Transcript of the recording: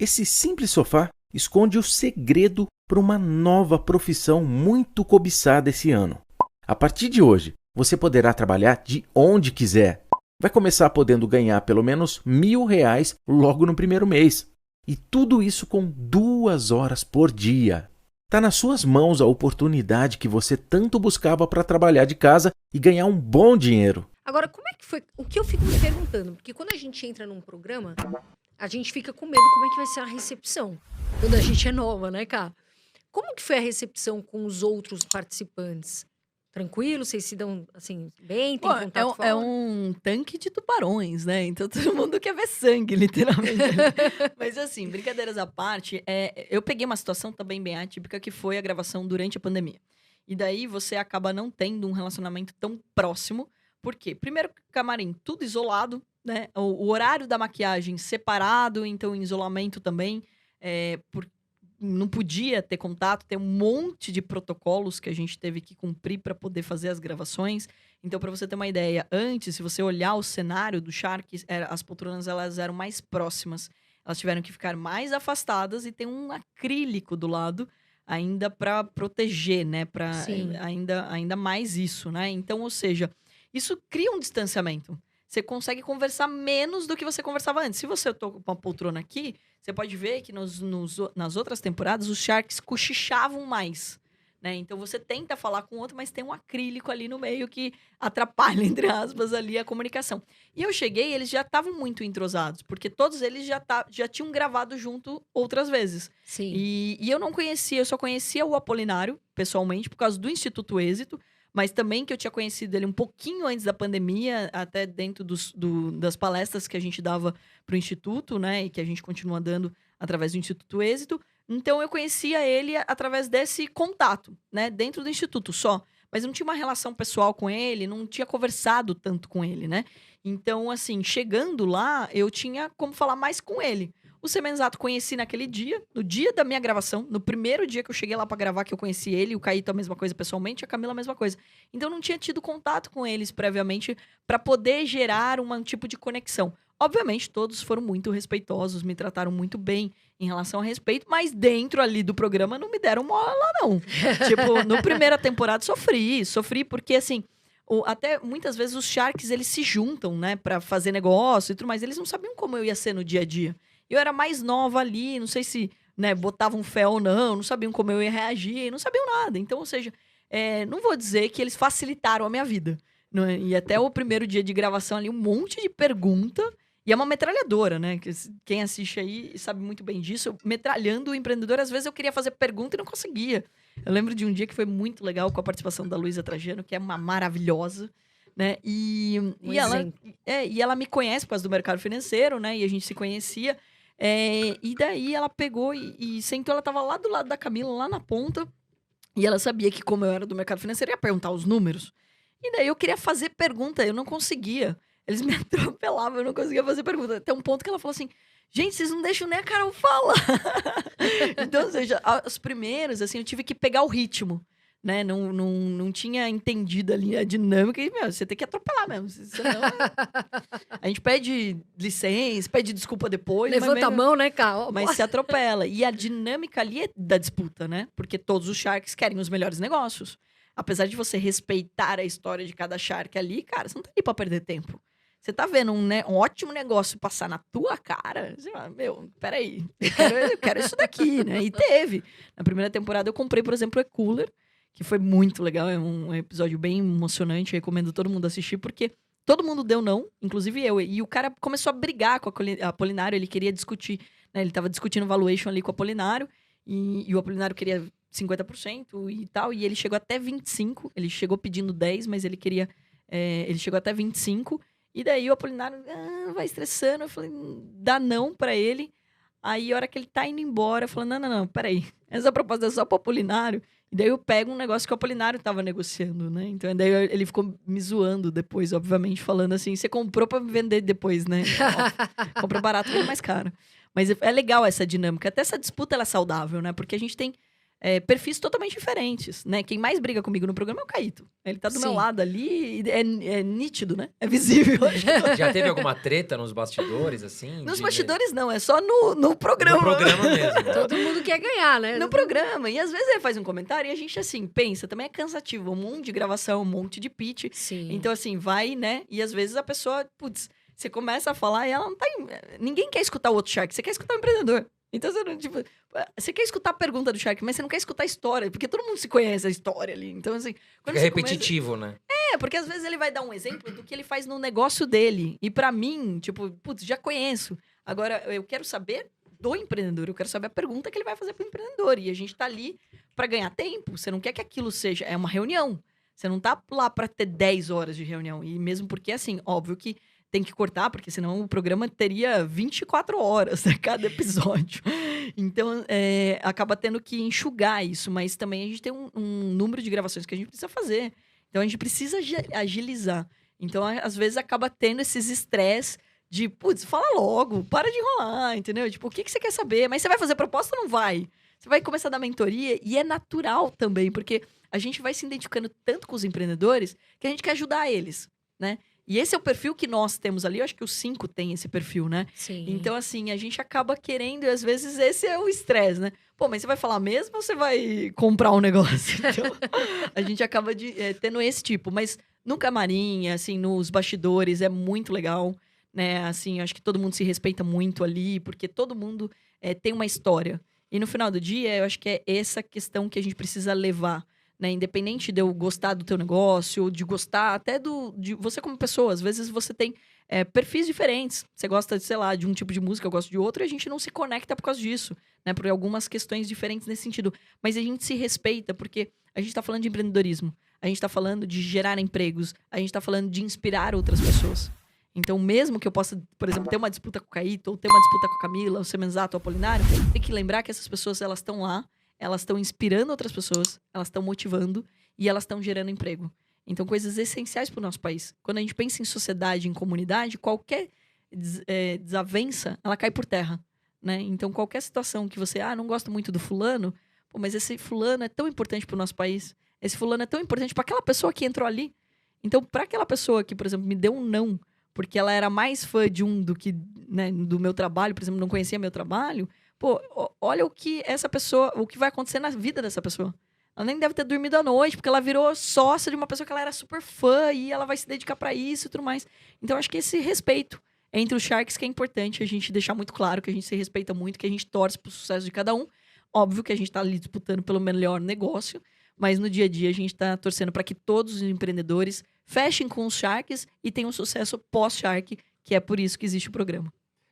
Esse simples sofá esconde o segredo para uma nova profissão muito cobiçada esse ano. A partir de hoje, você poderá trabalhar de onde quiser. Vai começar podendo ganhar pelo menos R$ 1.000 logo no primeiro mês. E tudo isso com 2 horas por dia. Está nas suas mãos a oportunidade que você tanto buscava para trabalhar de casa e ganhar um bom dinheiro. Agora, como é que foi? O que eu fico me perguntando, porque quando a gente entra num programa, a gente fica com medo como é que vai ser a recepção. Quando a gente é nova, né, cara? Como que foi a recepção com os outros participantes? Tranquilo? Vocês se dão, assim, bem? Tem Pô, contato é fora? um tanque de tubarões, né? Então todo mundo quer ver sangue, literalmente. Mas assim, brincadeiras à parte, eu peguei uma situação também bem atípica, que foi a gravação durante a pandemia. E daí você acaba não tendo um relacionamento tão próximo. Por quê? Primeiro, camarim, tudo isolado, né? O horário da maquiagem separado, então em isolamento também. Não podia ter contato, tem um monte de protocolos que a gente teve que cumprir para poder fazer as gravações. Então, para você ter uma ideia, antes, se você olhar o cenário do Shark, as poltronas elas eram mais próximas. Elas tiveram que ficar mais afastadas e tem um acrílico do lado ainda para proteger, né? Para Sim. ainda mais isso, né? Então, ou seja, isso cria um distanciamento. Você consegue conversar menos do que você conversava antes. Se você toca uma poltrona aqui, você pode ver que nas outras temporadas os Sharks cochichavam mais, né? Então você tenta falar com o outro, mas tem um acrílico ali no meio que atrapalha, entre aspas, ali a comunicação. E eu cheguei, eles já estavam muito entrosados, porque todos eles já tinham gravado junto outras vezes. Sim. E eu não conhecia, eu só conhecia o Apolinário, pessoalmente, por causa do Instituto Êxito, mas também que eu tinha conhecido ele um pouquinho antes da pandemia, até dentro das palestras que a gente dava para o Instituto, né? E que a gente continua dando através do Instituto Êxito. Então, eu conhecia ele através desse contato, né? Dentro do Instituto só. Mas não tinha uma relação pessoal com ele, não tinha conversado tanto com ele, né? Então, assim, chegando lá, eu tinha como falar mais com ele. O Semenzato conheci naquele dia, no dia da minha gravação, no primeiro dia que eu cheguei lá pra gravar, que eu conheci ele, o Caíto a mesma coisa pessoalmente, a Camila a mesma coisa. Então eu não tinha tido contato com eles previamente pra poder gerar um tipo de conexão. Obviamente, todos foram muito respeitosos, me trataram muito bem em relação a respeito, mas dentro ali do programa não me deram mola, não. Tipo, no primeira temporada sofri porque assim, até muitas vezes os Sharks eles se juntam, né, pra fazer negócio e tudo mais, eles não sabiam como eu ia ser no dia a dia. Eu era mais nova ali, não sei se, né, botavam fé ou não sabiam como eu ia reagir, não sabiam nada. Então, ou seja, não vou dizer que eles facilitaram a minha vida. Não é? E até o primeiro dia de gravação ali, um monte de pergunta. E é uma metralhadora, né? Quem assiste aí sabe muito bem disso. Eu, metralhando o empreendedor, às vezes eu queria fazer pergunta e não conseguia. Eu lembro de um dia que foi muito legal com a participação da Luísa Trajano, que é uma maravilhosa, né? E ela me conhece por causa do mercado financeiro, né? E a gente se conhecia. E daí ela pegou e sentou, ela tava lá do lado da Camila, lá na ponta, e ela sabia que como eu era do mercado financeiro, ia perguntar os números. E daí eu queria fazer pergunta, eu não conseguia. Eles me atropelavam, eu não conseguia fazer pergunta. Até um ponto que ela falou assim, gente, vocês não deixam nem a Carol falar. Então, ou seja, os primeiros, assim, eu tive que pegar o ritmo. Né? Não tinha entendido ali a dinâmica. E, meu, você tem que atropelar mesmo. Senão, a gente pede licença, pede desculpa depois. Levanta a mão, né, cara? Mas se atropela. E a dinâmica ali é da disputa, né? Porque todos os Sharks querem os melhores negócios. Apesar de você respeitar a história de cada Shark ali, cara, você não tá ali pra perder tempo. Você tá vendo um ótimo negócio passar na tua cara, você fala, meu, peraí, eu quero isso daqui, né? E teve. Na primeira temporada eu comprei, por exemplo, o E-Cooler, que foi muito legal, é um episódio bem emocionante, eu recomendo todo mundo assistir, porque todo mundo deu não, inclusive eu. E o cara começou a brigar com a Apolinário, ele queria discutir, né? Ele tava discutindo valuation ali com o Apolinário, e o Apolinário queria 50% e tal, e ele chegou até 25%, ele chegou pedindo 10%, mas ele queria, ele chegou até 25%, e daí o Apolinário vai estressando, eu falei, dá não pra ele. Aí, a hora que ele tá indo embora, eu falei, não, peraí, essa proposta é só pro Apolinário. E daí eu pego um negócio que o Apolinário tava negociando, né? Então, daí ele ficou me zoando depois, obviamente, falando assim, você comprou pra me vender depois, né? Comprou barato, vende mais caro. Mas é legal essa dinâmica. Até essa disputa, ela é saudável, né? Porque a gente tem perfis totalmente diferentes, né? Quem mais briga comigo no programa é o Caíto. Ele tá do meu Sim. lado ali, e é nítido, né? É visível. Já teve alguma treta nos bastidores, assim? Nos de- bastidores não, é só no programa. No programa mesmo. Todo mundo quer ganhar, né? No programa. E às vezes ele faz um comentário e a gente, assim, pensa, também é cansativo. Um monte de gravação, um monte de pitch. Sim. Então, assim, vai, né? E às vezes a pessoa, putz, você começa a falar e ela não tá. Ninguém quer escutar o outro Shark, você quer escutar o empreendedor. Então, você, não, tipo, você quer escutar a pergunta do Shark, mas você não quer escutar a história, porque todo mundo se conhece a história ali. Então, assim. Quando Fica você começa- repetitivo, né? porque às vezes ele vai dar um exemplo do que ele faz no negócio dele. E pra mim, tipo, putz, já conheço. Agora, eu quero saber do empreendedor, eu quero saber a pergunta que ele vai fazer pro empreendedor. E a gente tá ali pra ganhar tempo. Você não quer que aquilo seja. É uma reunião. Você não tá lá pra ter 10 horas de reunião. E mesmo porque, assim, óbvio que tem que cortar, porque senão o programa teria 24 horas a cada episódio. Então, acaba tendo que enxugar isso. Mas também a gente tem um número de gravações que a gente precisa fazer. Então, a gente precisa agilizar. Então, às vezes, acaba tendo esses estresse de, putz, fala logo, para de enrolar, entendeu? Tipo, o que você quer saber? Mas você vai fazer proposta ou não vai? Você vai começar a dar mentoria e é natural também, porque a gente vai se identificando tanto com os empreendedores que a gente quer ajudar eles, né? E esse é o perfil que nós temos ali. Eu acho que os 5 têm esse perfil, né? Sim. Então, assim, a gente acaba querendo, e às vezes esse é o estresse, né? Pô, mas você vai falar mesmo ou você vai comprar um negócio? Então, a gente acaba tendo esse tipo. Mas no camarim, assim, nos bastidores, é muito legal, né? Assim, eu acho que todo mundo se respeita muito ali, porque todo mundo tem uma história. E no final do dia, eu acho que é essa questão que a gente precisa levar, né? Independente de eu gostar do teu negócio, ou de gostar até de você como pessoa. Às vezes você tem perfis diferentes. Você gosta, sei lá, de um tipo de música, eu gosto de outro, e a gente não se conecta por causa disso, né? Por algumas questões diferentes nesse sentido. Mas a gente se respeita, porque a gente tá falando de empreendedorismo. A gente tá falando de gerar empregos. A gente tá falando de inspirar outras pessoas. Então, mesmo que eu possa, por exemplo, ter uma disputa com o Caíto, ou ter uma disputa com a Camila, o Semenzato, o Apolinário, tem que lembrar que essas pessoas, elas estão lá, elas estão inspirando outras pessoas, elas estão motivando e elas estão gerando emprego. Então, coisas essenciais para o nosso país. Quando a gente pensa em sociedade, em comunidade, qualquer desavença, ela cai por terra, né? Então, qualquer situação que você, não gosta muito do fulano, pô, mas esse fulano é tão importante para o nosso país, esse fulano é tão importante para aquela pessoa que entrou ali. Então, para aquela pessoa que, por exemplo, me deu um não, porque ela era mais fã de um do que, né, do meu trabalho, por exemplo, não conhecia meu trabalho, pô, olha o que essa pessoa, o que vai acontecer na vida dessa pessoa. Ela nem deve ter dormido à noite, porque ela virou sócia de uma pessoa que ela era super fã e ela vai se dedicar pra isso e tudo mais. Então, acho que esse respeito entre os Sharks que é importante a gente deixar muito claro que a gente se respeita muito, que a gente torce pro sucesso de cada um. Óbvio que a gente tá ali disputando pelo melhor negócio, mas no dia a dia a gente tá torcendo para que todos os empreendedores fechem com os Sharks e tenham um sucesso pós-Shark, que é por isso que existe o programa.